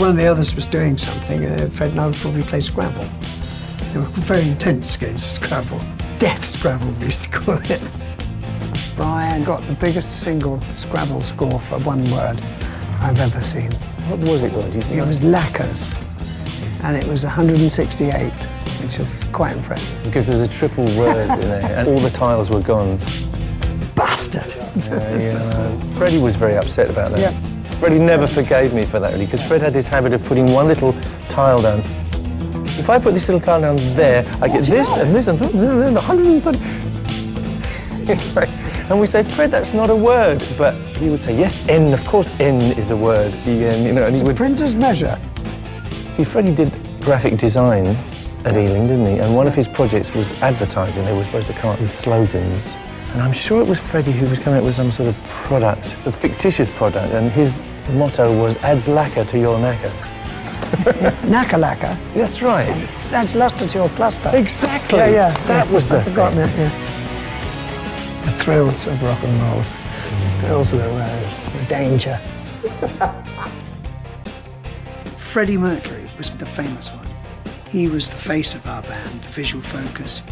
one of the others was doing something, Fred and I would probably play Scrabble. They were very intense games of Scrabble. Death Scrabble, we used to call it. Brian got the biggest single Scrabble score for one word I've ever seen. What was it, Rod? It was lacquers, and it was 168, which was quite impressive. Because there was a triple word in there, and all the tiles were gone. Bastard! Freddie was very upset about that. Yeah. Freddie never forgave me for that, really, because Fred had this habit of putting one little tile down. If I put this little tile down there, I get this and this and 130. It's like, and we say, Fred, that's not a word. But he would say, yes, N, of course N is a word. E-N, you know, and it's he would... a printer's measure. See, Freddie did graphic design at Ealing, didn't he? And one of his projects was advertising. They were supposed to come up with slogans. And I'm sure it was Freddie who was coming up with some sort of product, a fictitious product, and his motto was, adds lacquer to your knackers. Knacker lacquer? That's right. That's lustre to your cluster. Exactly. Yeah. That was the thing. That, yeah. The thrills of rock and roll. Thrills of the road. The danger. Freddie Mercury was the famous one. He was the face of our band, the visual focus.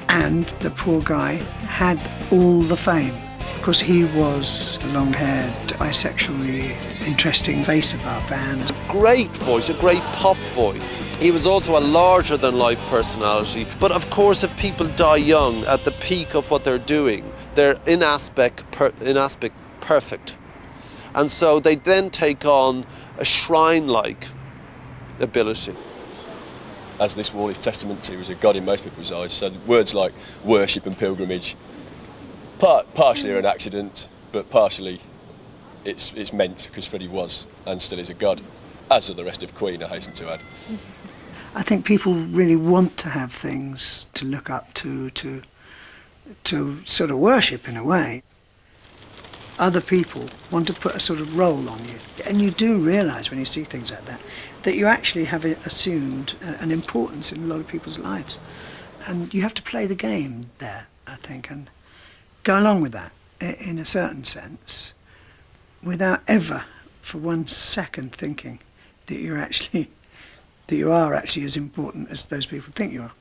And the poor guy had all the fame because he was a long-haired, bisexually interesting face of our band. Great voice, a great pop voice. He was also a larger-than-life personality. But of course, if people die young at the peak of what they're doing, they're in aspect perfect. And so they then take on a shrine-like ability. As this wall is testament to, is a god in most people's eyes. So words like worship and pilgrimage, partially are an accident, but partially it's meant because Freddie was and still is a god, as are the rest of Queen, I hasten to add. I think people really want to have things to look up to sort of worship in a way. Other people want to put a sort of role on you. And you do realise when you see things like that you actually have assumed an importance in a lot of people's lives. And you have to play the game there, I think, and go along with that in a certain sense without ever for 1 second thinking that you are actually as important as those people think you are.